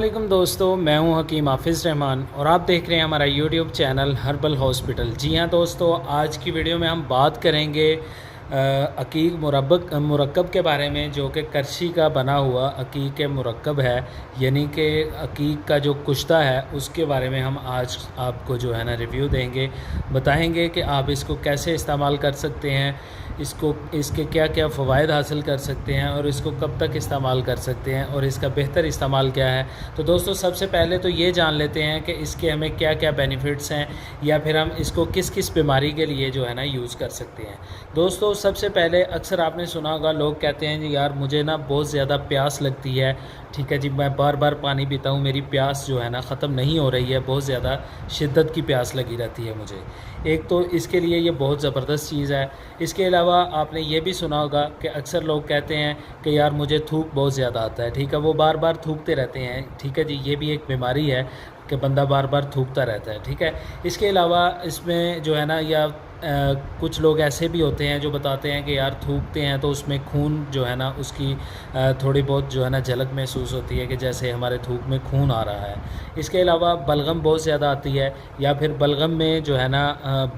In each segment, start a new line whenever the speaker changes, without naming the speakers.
अस्सलामुअलैकुम दोस्तों, मैं हूं हकीम हाफिज़ रहमान और आप देख रहे हैं हमारा यूट्यूब चैनल हर्बल हॉस्पिटल। जी हां दोस्तों, आज की वीडियो में हम बात करेंगे अकीक मुरक्कब के बारे में, जो कि करशी का बना हुआ अकीक मुरक्कब है, यानी कि अकीक का जो कुश्ता है उसके बारे में हम आज आपको जो है ना रिव्यू देंगे, बताएंगे कि आप इसको कैसे इस्तेमाल कर सकते हैं, इसके क्या क्या फ़वाइद हासिल कर सकते हैं और इसको कब तक इस्तेमाल कर सकते हैं और इसका बेहतर इस्तेमाल क्या है। तो दोस्तों, सबसे पहले तो ये जान लेते हैं कि इसके हमें क्या क्या बेनिफिट्स हैं या फिर हम इसको किस किस बीमारी के लिए जो है ना यूज़ कर सकते हैं। दोस्तों, सबसे पहले अक्सर आपने सुना होगा, लोग कहते हैं जी यार मुझे ना बहुत ज़्यादा प्यास लगती है, ठीक है जी, मैं बार बार पानी पीता हूँ, मेरी प्यास जो है ना ख़त्म नहीं हो रही है, बहुत ज़्यादा शिद्दत की प्यास लगी रहती है मुझे। एक तो इसके लिए ये बहुत ज़बरदस्त चीज़ है। इसके अलावा आपने ये भी सुना होगा कि अक्सर लोग कहते हैं कि यार मुझे थूक बहुत ज़्यादा आता है, ठीक है, वो बार बार थूकते रहते हैं, ठीक है जी, ये भी एक बीमारी है कि बंदा बार बार थूकता रहता है, ठीक है। इसके अलावा इसमें जो है ना, या कुछ लोग ऐसे भी होते हैं जो बताते हैं कि यार थूकते हैं तो उसमें खून जो है ना उसकी थोड़ी बहुत जो है ना झलक महसूस होती है कि जैसे हमारे थूक में खून आ रहा है। इसके अलावा बलगम बहुत ज़्यादा आती है, या फिर बलगम में जो है ना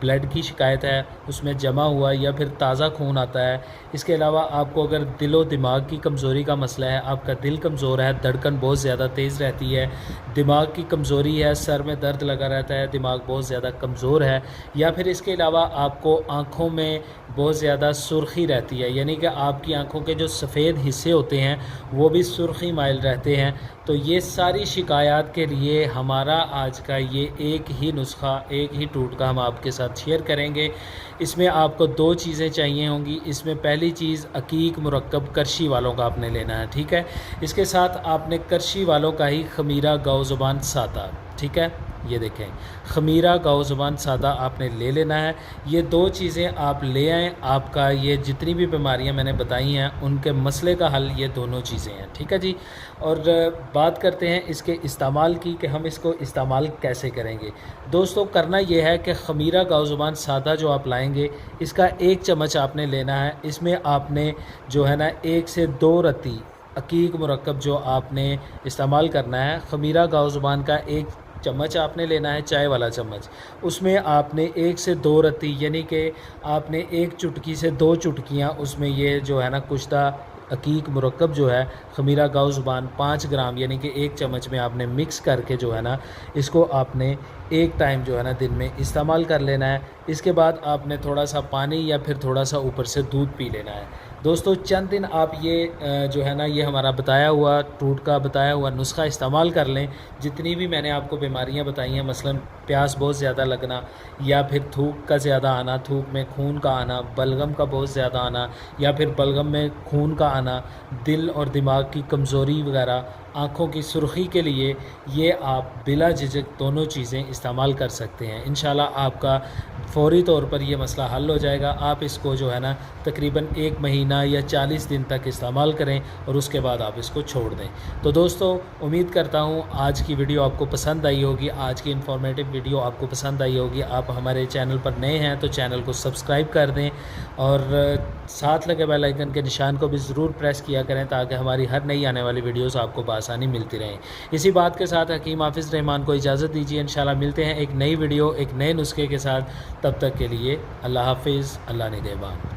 ब्लड की शिकायत है, उसमें जमा हुआ या फिर ताज़ा खून आता है। इसके अलावा आपको अगर दिलो दिमाग की कमज़ोरी का मसला है, आपका दिल कमज़ोर है, धड़कन बहुत ज़्यादा तेज़ रहती है, दिमाग की कमज़ोरी है, सर में दर्द लगा रहता है, दिमाग बहुत ज़्यादा कमज़ोर है, या फिर इसके अलावा आपको आँखों में बहुत ज़्यादा सुर्खी रहती है, यानी कि आपकी आँखों के जो सफ़ेद हिस्से होते हैं वो भी सुर्खी माइल रहते हैं। तो ये सारी शिकायत के लिए हमारा आज का ये एक ही नुस्खा, एक ही टोटका हम आपके साथ शेयर करेंगे। इसमें आपको दो चीज़ें चाहिए होंगी। इसमें पहली चीज़ अकीक मुरक्कब करशी वालों का आपने लेना है, ठीक है। इसके साथ आपने करशी वालों का ही खमीरा गाओ ज़ुबान सादा, ठीक है, ये देखें, खमीरा गाओ ज़ुबान सादा आपने ले लेना है। ये दो चीज़ें आप ले आएँ, आपका ये जितनी भी बीमारियां मैंने बताई हैं उनके मसले का हल ये दोनों चीज़ें हैं, ठीक है जी। और बात करते हैं इसके इस्तेमाल की कि हम इसको इस्तेमाल कैसे करेंगे। दोस्तों, करना ये है कि खमीरा गाओ ज़ुबान सादा जो आप लाएंगे, इसका 1 चम्मच आपने लेना है। इसमें आपने जो है ना 1 से 2 रत्ती अकीक मुरक्कब जो आपने इस्तेमाल करना है, खमीरा गाओ ज़ुबान का 1 चम्मच आपने लेना है, चाय वाला चम्मच। उसमें आपने 1 से 2 रत्ती, यानी कि आपने 1 चुटकी से 2 चुटकियाँ उसमें ये जो है ना कुश्ता अकीक मुरक्कब जो है खमीरा गाओ ज़ुबान 5 ग्राम, यानी कि 1 चम्मच में आपने मिक्स करके जो है ना इसको आपने एक टाइम जो है ना दिन में इस्तेमाल कर लेना है। इसके बाद आपने थोड़ा सा पानी या फिर थोड़ा सा ऊपर से दूध पी लेना है। दोस्तों, चंद दिन आप ये जो है ना ये हमारा बताया हुआ टोटका, बताया हुआ नुस्खा इस्तेमाल कर लें। जितनी भी मैंने आपको बीमारियां बताई हैं, मसलन प्यास बहुत ज़्यादा लगना, या फिर थूक का ज़्यादा आना, थूक में खून का आना, बलगम का बहुत ज़्यादा आना, या फिर बलगम में खून का आना, दिल और दिमाग की कमज़ोरी वगैरह, आँखों की सुर्खी के लिए ये आप बिला झिझक दोनों चीज़ें इस्तेमाल कर सकते हैं। इंशाल्लाह आपका फ़ौरी तौर पर ये मसला हल हो जाएगा। आप इसको जो है ना तकरीबन 1 महीना या 40 दिन तक इस्तेमाल करें और उसके बाद आप इसको छोड़ दें। तो दोस्तों, उम्मीद करता हूँ आज की वीडियो आपको पसंद आई होगी, आज की इन्फॉर्मेटिव वीडियो आपको पसंद आई होगी। आप हमारे चैनल पर नए हैं तो चैनल को सब्सक्राइब कर दें और साथ लगे बेल आइकन के निशान को भी ज़रूर प्रेस किया करें ताकि हमारी हर नई आने वाली वीडियोज़ आपको आसानी मिलती रहें। इसी बात के साथ हकीम हाफिज़ रहमान को इजाज़त दीजिए। इंशाल्लाह मिलते हैं एक नई वीडियो, एक नए नुस्खे के साथ। तब तक के लिए अल्लाह हाफिज़, अल्लाह निगहबान।